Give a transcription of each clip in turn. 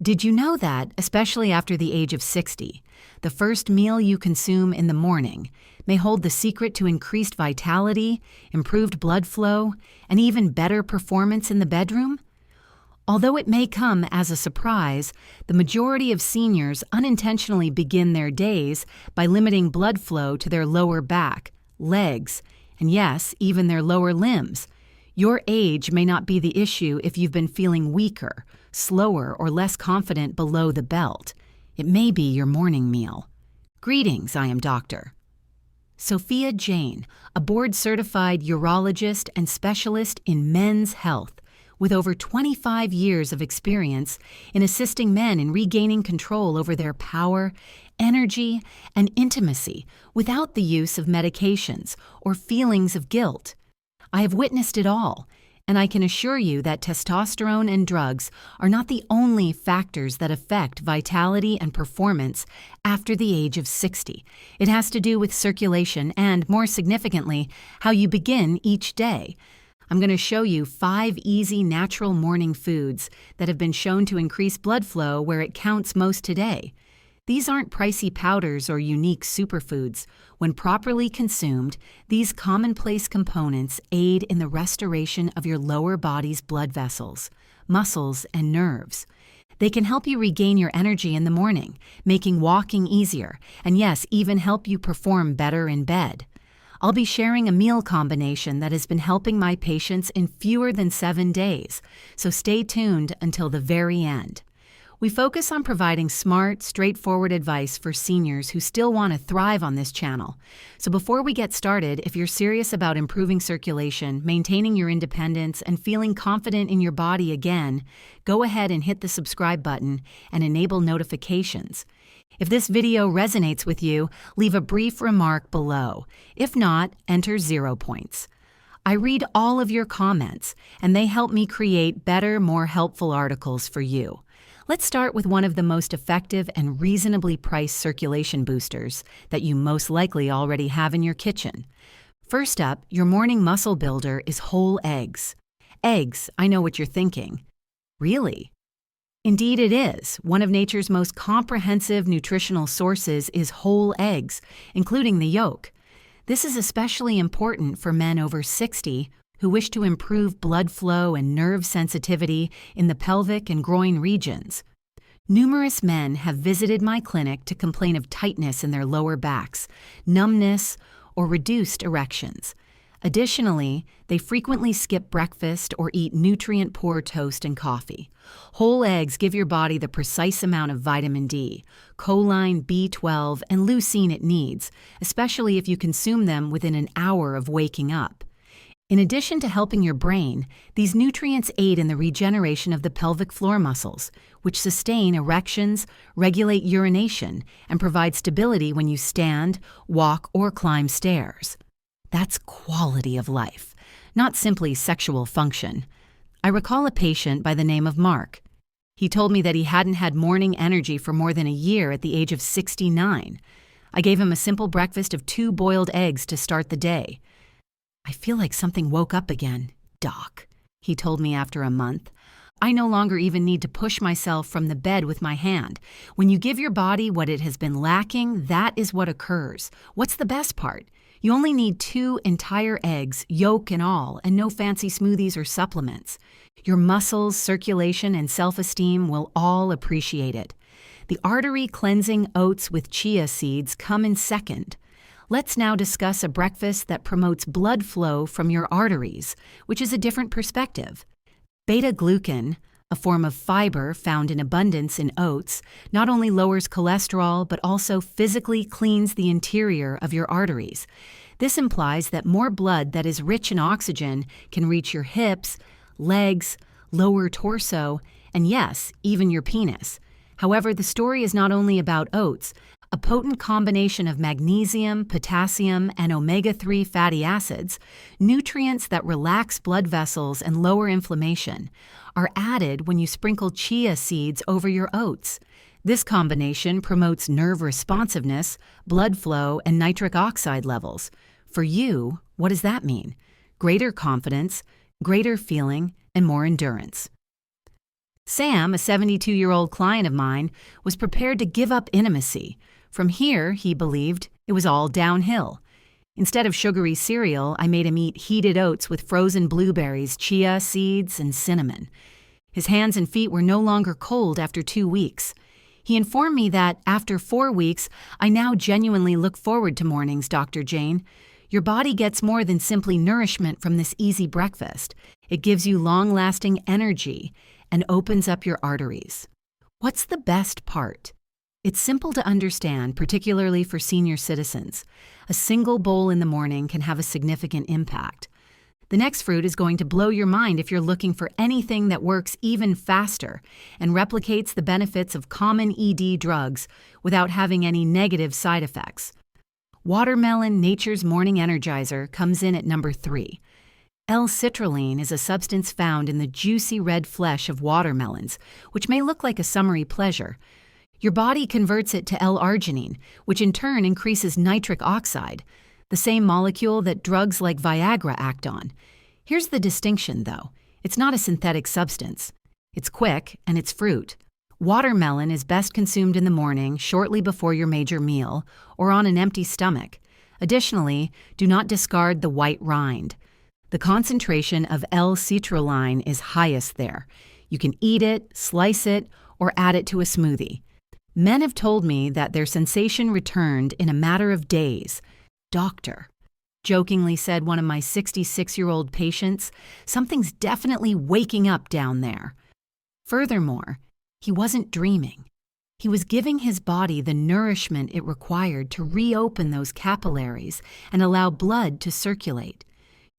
Did you know that, especially after the age of 60, the first meal you consume in the morning may hold the secret to increased vitality, improved blood flow, and even better performance in the bedroom? Although it may come as a surprise, the majority of seniors unintentionally begin their days by limiting blood flow to their lower back, legs, and yes, even their lower limbs. Your age may not be the issue if you've been feeling weaker, slower, or less confident below the belt. It may be your morning meal. Greetings, I am Dr. Sophia Jane, a board-certified urologist and specialist in men's health, with over 25 years of experience in assisting men in regaining control over their power, energy, and intimacy without the use of medications or feelings of guilt. I have witnessed it all, and I can assure you that testosterone and drugs are not the only factors that affect vitality and performance after the age of 60. It has to do with circulation and, more significantly, how you begin each day. I'm going to show you 5 easy natural morning foods that have been shown to increase blood flow where it counts most today. These aren't pricey powders or unique superfoods. When properly consumed, these commonplace components aid in the restoration of your lower body's blood vessels, muscles, and nerves. They can help you regain your energy in the morning, making walking easier, and yes, even help you perform better in bed. I'll be sharing a meal combination that has been helping my patients in fewer than 7 days, so stay tuned until the very end. We focus on providing smart, straightforward advice for seniors who still want to thrive on this channel. So before we get started, if you're serious about improving circulation, maintaining your independence, and feeling confident in your body again, go ahead and hit the subscribe button and enable notifications. If this video resonates with you, leave a brief remark below. If not, enter 0 points. I read all of your comments, and they help me create better, more helpful articles for you. Let's start with one of the most effective and reasonably priced circulation boosters that you most likely already have in your kitchen. First up, your morning muscle builder is whole eggs. Eggs, I know what you're thinking. Really? Indeed it is. One of nature's most comprehensive nutritional sources is whole eggs, including the yolk. This is especially important for men over 60 who wish to improve blood flow and nerve sensitivity in the pelvic and groin regions. Numerous men have visited my clinic to complain of tightness in their lower backs, numbness, or reduced erections. Additionally, they frequently skip breakfast or eat nutrient-poor toast and coffee. Whole eggs give your body the precise amount of vitamin D, choline, B12, and leucine it needs, especially if you consume them within an hour of waking up. In addition to helping your brain, these nutrients aid in the regeneration of the pelvic floor muscles, which sustain erections, regulate urination, and provide stability when you stand, walk, or climb stairs. That's quality of life, not simply sexual function. I recall a patient by the name of Mark. He told me that he hadn't had morning energy for more than a year at the age of 69. I gave him a simple breakfast of 2 boiled eggs to start the day. I feel like something woke up again, Doc, he told me after a month. I no longer even need to push myself from the bed with my hand. When you give your body what it has been lacking, that is what occurs. What's the best part? You only need 2 entire eggs, yolk and all, and no fancy smoothies or supplements. Your muscles, circulation, and self-esteem will all appreciate it. The artery cleansing oats with chia seeds come in second. Let's now discuss a breakfast that promotes blood flow from your arteries, which is a different perspective. Beta-glucan, a form of fiber found in abundance in oats, not only lowers cholesterol but also physically cleans the interior of your arteries. This implies that more blood that is rich in oxygen can reach your hips, legs, lower torso, and yes, even your penis. However, the story is not only about oats. A potent combination of magnesium, potassium, and omega-3 fatty acids, nutrients that relax blood vessels and lower inflammation, are added when you sprinkle chia seeds over your oats. This combination promotes nerve responsiveness, blood flow, and nitric oxide levels. For you, what does that mean? Greater confidence, greater feeling, and more endurance. Sam, a 72-year-old client of mine, was prepared to give up intimacy. From here, he believed, it was all downhill. Instead of sugary cereal, I made him eat heated oats with frozen blueberries, chia seeds, and cinnamon. His hands and feet were no longer cold after 2 weeks. He informed me that, after 4 weeks, I now genuinely look forward to mornings, Dr. Jane. Your body gets more than simply nourishment from this easy breakfast. It gives you long-lasting energy and opens up your arteries. What's the best part? It's simple to understand, particularly for senior citizens. A single bowl in the morning can have a significant impact. The next fruit is going to blow your mind if you're looking for anything that works even faster and replicates the benefits of common ED drugs without having any negative side effects. Watermelon, nature's morning energizer, comes in at number 3. L-citrulline is a substance found in the juicy red flesh of watermelons, which may look like a summery pleasure. Your body converts it to L-arginine, which in turn increases nitric oxide, the same molecule that drugs like Viagra act on. Here's the distinction, though. It's not a synthetic substance. It's quick, and it's fruit. Watermelon is best consumed in the morning, shortly before your major meal, or on an empty stomach. Additionally, do not discard the white rind. The concentration of L-citrulline is highest there. You can eat it, slice it, or add it to a smoothie. Men have told me that their sensation returned in a matter of days. Doctor, jokingly said one of my 66-year-old patients, something's definitely waking up down there. Furthermore, he wasn't dreaming. He was giving his body the nourishment it required to reopen those capillaries and allow blood to circulate.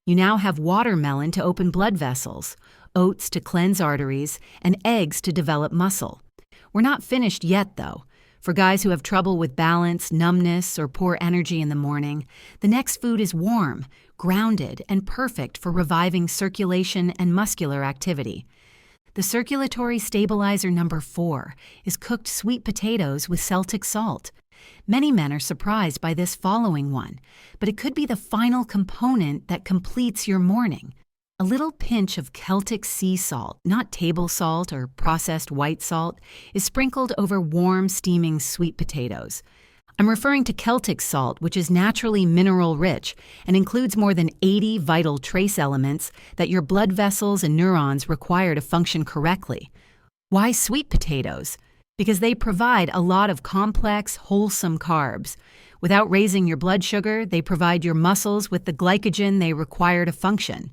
You now have watermelon to open blood vessels, oats to cleanse arteries, and eggs to develop muscle. We're not finished yet, though. For guys who have trouble with balance, numbness, or poor energy in the morning, the next food is warm, grounded, and perfect for reviving circulation and muscular activity. The circulatory stabilizer number 4 is cooked sweet potatoes with Celtic salt. Many men are surprised by this following one, but it could be the final component that completes your morning. A little pinch of Celtic sea salt, not table salt or processed white salt, is sprinkled over warm, steaming sweet potatoes. I'm referring to Celtic salt, which is naturally mineral-rich and includes more than 80 vital trace elements that your blood vessels and neurons require to function correctly. Why sweet potatoes? Because they provide a lot of complex, wholesome carbs. Without raising your blood sugar, they provide your muscles with the glycogen they require to function.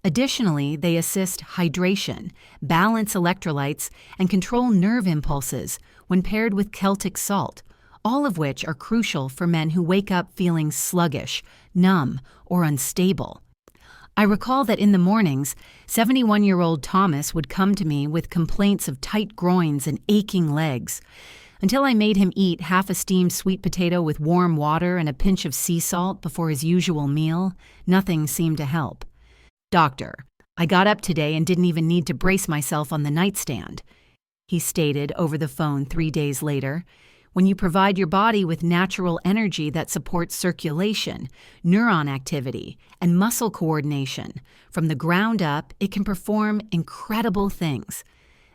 Additionally, they assist hydration, balance electrolytes, and control nerve impulses when paired with Celtic salt, all of which are crucial for men who wake up feeling sluggish, numb, or unstable. I recall that in the mornings, 71-year-old Thomas would come to me with complaints of tight groins and aching legs. Until I made him eat half a steamed sweet potato with warm water and a pinch of sea salt before his usual meal, nothing seemed to help. Doctor, I got up today and didn't even need to brace myself on the nightstand, he stated over the phone 3 days later. When you provide your body with natural energy that supports circulation, neuron activity, and muscle coordination, from the ground up, it can perform incredible things.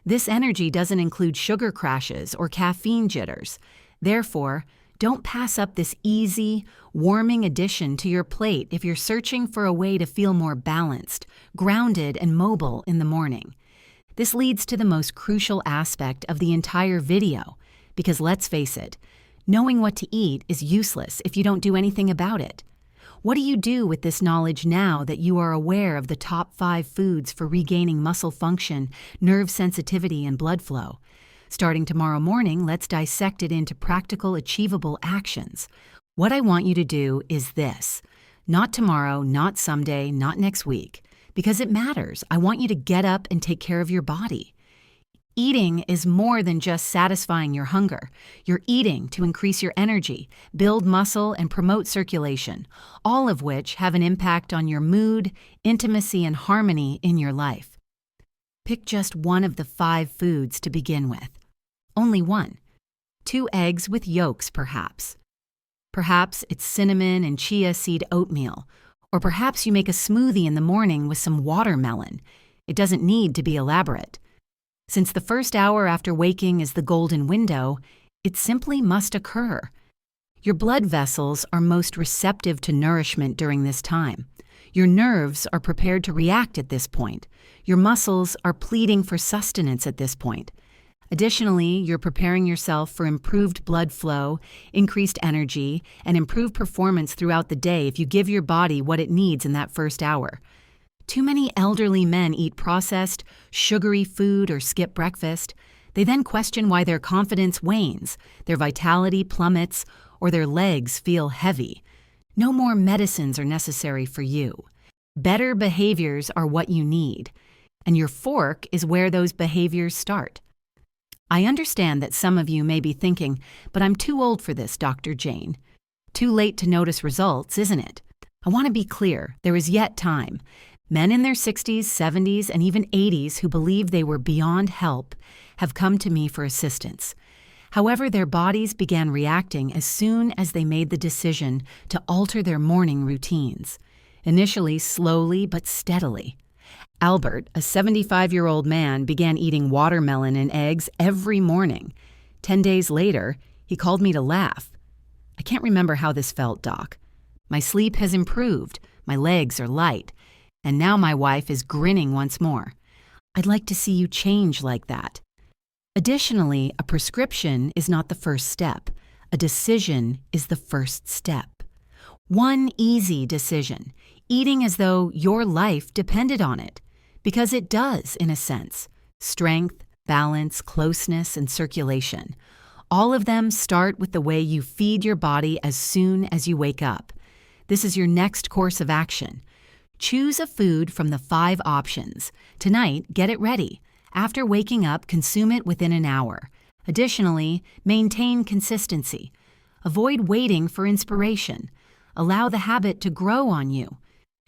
This energy doesn't include sugar crashes or caffeine jitters. Therefore, don't pass up this easy, warming addition to your plate if you're searching for a way to feel more balanced, grounded, and mobile in the morning. This leads to the most crucial aspect of the entire video, because let's face it, knowing what to eat is useless if you don't do anything about it. What do you do with this knowledge now that you are aware of the top 5 foods for regaining muscle function, nerve sensitivity, and blood flow? Starting tomorrow morning, let's dissect it into practical, achievable actions. What I want you to do is this. Not tomorrow, not someday, not next week. Because it matters. I want you to get up and take care of your body. Eating is more than just satisfying your hunger. You're eating to increase your energy, build muscle, and promote circulation, all of which have an impact on your mood, intimacy, and harmony in your life. Pick just one of the 5 foods to begin with. Only one. 2 eggs with yolks, perhaps. Perhaps it's cinnamon and chia seed oatmeal, or perhaps you make a smoothie in the morning with some watermelon. It doesn't need to be elaborate. Since the first hour after waking is the golden window, it simply must occur. Your blood vessels are most receptive to nourishment during this time. Your nerves are prepared to react at this point. Your muscles are pleading for sustenance at this point. Additionally, you're preparing yourself for improved blood flow, increased energy, and improved performance throughout the day if you give your body what it needs in that first hour. Too many elderly men eat processed, sugary food or skip breakfast. They then question why their confidence wanes, their vitality plummets, or their legs feel heavy. No more medicines are necessary for you. Better behaviors are what you need, and your fork is where those behaviors start. I understand that some of you may be thinking, but I'm too old for this, Dr. Jane. Too late to notice results, isn't it? I want to be clear, there is yet time. Men in their 60s, 70s, and even 80s who believe they were beyond help have come to me for assistance. However, their bodies began reacting as soon as they made the decision to alter their morning routines, initially slowly but steadily. Albert, a 75-year-old man, began eating watermelon and eggs every morning. 10 days later, he called me to laugh. I can't remember how this felt, Doc. My sleep has improved, my legs are light, and now my wife is grinning once more. I'd like to see you change like that. Additionally, a prescription is not the first step. A decision is the first step. One easy decision, eating as though your life depended on it. Because it does, in a sense. Strength, balance, closeness, and circulation. All of them start with the way you feed your body as soon as you wake up. This is your next course of action. Choose a food from the 5 options. Tonight, get it ready. After waking up, consume it within an hour. Additionally, maintain consistency. Avoid waiting for inspiration. Allow the habit to grow on you.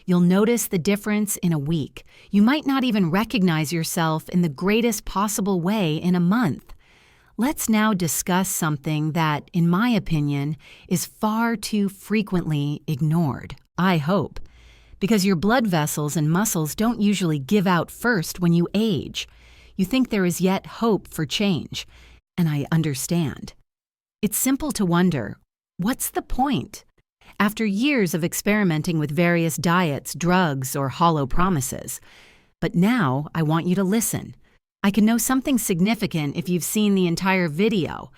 You'll notice the difference in a week. You might not even recognize yourself in the greatest possible way in a month. Let's now discuss something that, in my opinion, is far too frequently ignored, I hope. Because your blood vessels and muscles don't usually give out first when you age. You think there is yet hope for change, and I understand. It's simple to wonder, what's the point? After years of experimenting with various diets, drugs, or hollow promises. But now I want you to listen. I can know something significant if you've seen the entire video.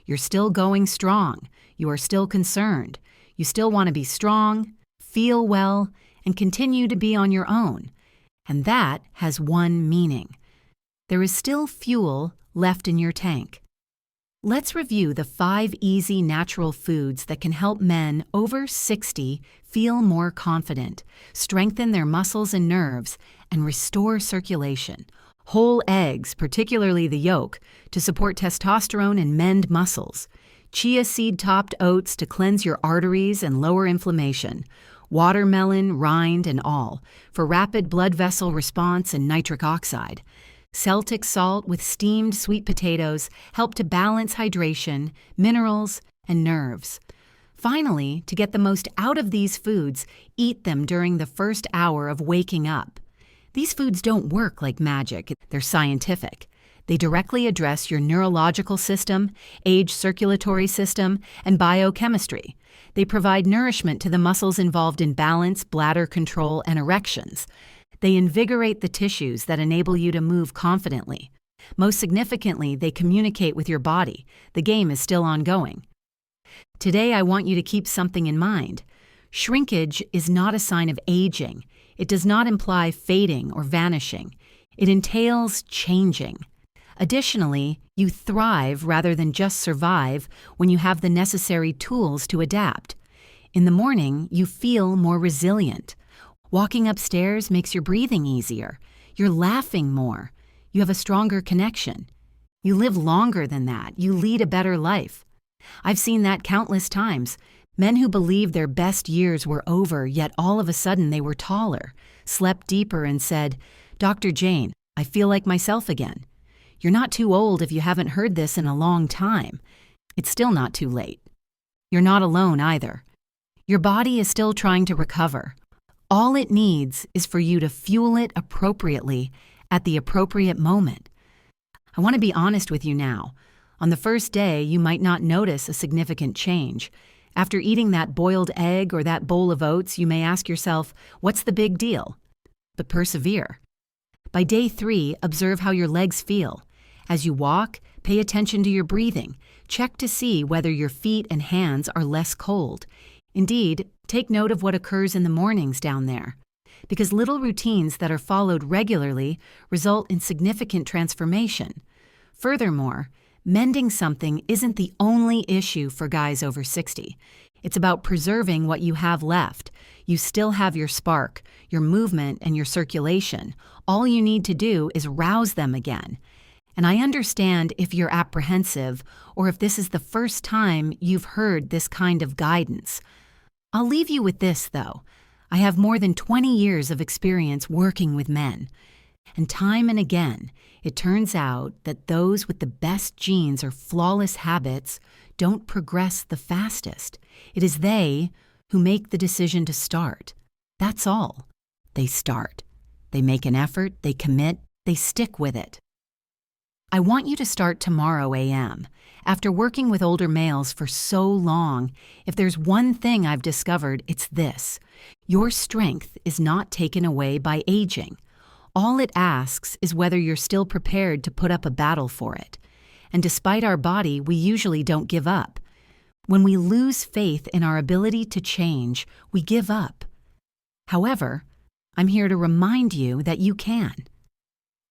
You're still going strong. You are still concerned. You still want to be strong, feel well, and continue to be on your own. And that has one meaning. There is still fuel left in your tank. Let's review the 5 easy natural foods that can help men over 60 feel more confident, strengthen their muscles and nerves, and restore circulation. Whole eggs, particularly the yolk, to support testosterone and mend muscles. Chia seed-topped oats to cleanse your arteries and lower inflammation. Watermelon, rind, and all, for rapid blood vessel response and nitric oxide. Celtic salt with steamed sweet potatoes help to balance hydration, minerals, and nerves. Finally, to get the most out of these foods, eat them during the first hour of waking up. These foods don't work like magic, they're scientific. They directly address your neurological system, age circulatory system, and biochemistry. They provide nourishment to the muscles involved in balance, bladder control, and erections. They invigorate the tissues that enable you to move confidently. Most significantly, they communicate with your body. The game is still ongoing. Today, I want you to keep something in mind. Shrinkage is not a sign of aging. It does not imply fading or vanishing. It entails changing. Additionally, you thrive rather than just survive when you have the necessary tools to adapt. In the morning, you feel more resilient. Walking upstairs makes your breathing easier. You're laughing more. You have a stronger connection. You live longer than that. You lead a better life. I've seen that countless times. Men who believed their best years were over, yet all of a sudden they were taller, slept deeper, and said, "Dr. Jane, I feel like myself again." You're not too old if you haven't heard this in a long time. It's still not too late. You're not alone either. Your body is still trying to recover. All it needs is for you to fuel it appropriately at the appropriate moment. I want to be honest with you now. On the first day, you might not notice a significant change. After eating that boiled egg or that bowl of oats, you may ask yourself, what's the big deal? But persevere. By day 3, observe how your legs feel. As you walk, pay attention to your breathing. Check to see whether your feet and hands are less cold. Indeed, take note of what occurs in the mornings down there, because little routines that are followed regularly result in significant transformation. Furthermore, mending something isn't the only issue for guys over 60. It's about preserving what you have left. You still have your spark, your movement, and your circulation. All you need to do is rouse them again. And I understand if you're apprehensive or if this is the first time you've heard this kind of guidance. I'll leave you with this, though. I have more than 20 years of experience working with men. And time and again, it turns out that those with the best genes or flawless habits don't progress the fastest. It is they who make the decision to start. That's all. They start. They make an effort, they commit, they stick with it. I want you to start tomorrow a.m. After working with older males for so long, if there's one thing I've discovered, it's this. Your strength is not taken away by aging. All it asks is whether you're still prepared to put up a battle for it. And despite our body, we usually don't give up. When we lose faith in our ability to change, we give up. However, I'm here to remind you that you can.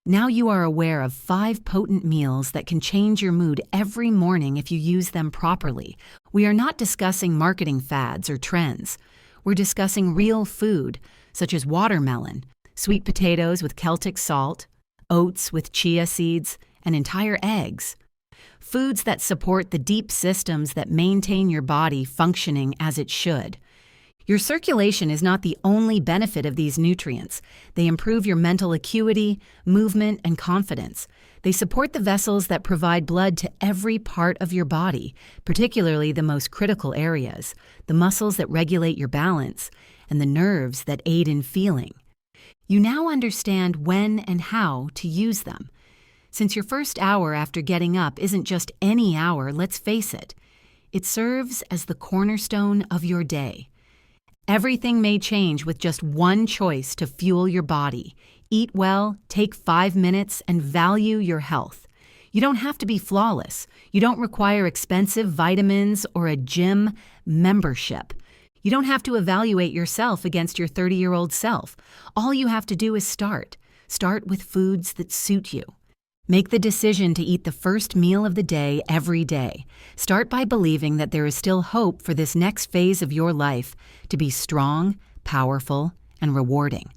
Now you are aware of 5 potent meals that can change your mood every morning if you use them properly. We are not discussing marketing fads or trends. We're discussing real food, such as watermelon, sweet potatoes with Celtic salt, oats with chia seeds, and entire eggs. Foods that support the deep systems that maintain your body functioning as it should. Your circulation is not the only benefit of these nutrients. They improve your mental acuity, movement, and confidence. They support the vessels that provide blood to every part of your body, particularly the most critical areas, the muscles that regulate your balance, and the nerves that aid in feeling. You now understand when and how to use them. Since your first hour after getting up isn't just any hour, let's face it, it serves as the cornerstone of your day. Everything may change with just one choice to fuel your body. Eat well, take 5 minutes, and value your health. You don't have to be flawless. You don't require expensive vitamins or a gym membership. You don't have to evaluate yourself against your 30-year-old self. All you have to do is start. Start with foods that suit you. Make the decision to eat the first meal of the day every day. Start by believing that there is still hope for this next phase of your life to be strong, powerful, and rewarding.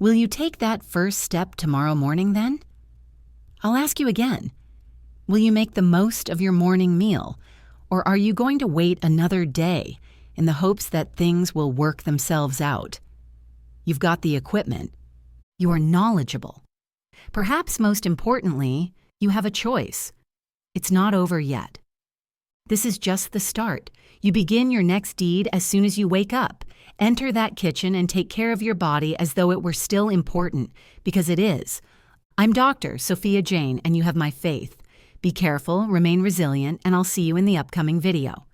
Will you take that first step tomorrow morning then? I'll ask you again. Will you make the most of your morning meal, or are you going to wait another day in the hopes that things will work themselves out? You've got the equipment. You are knowledgeable. Perhaps most importantly, you have a choice. It's not over yet. This is just the start. You begin your next deed as soon as you wake up. Enter that kitchen and take care of your body as though it were still important, because it is. I'm Dr. Sophia Jane, and you have my faith. Be careful, remain resilient, and I'll see you in the upcoming video.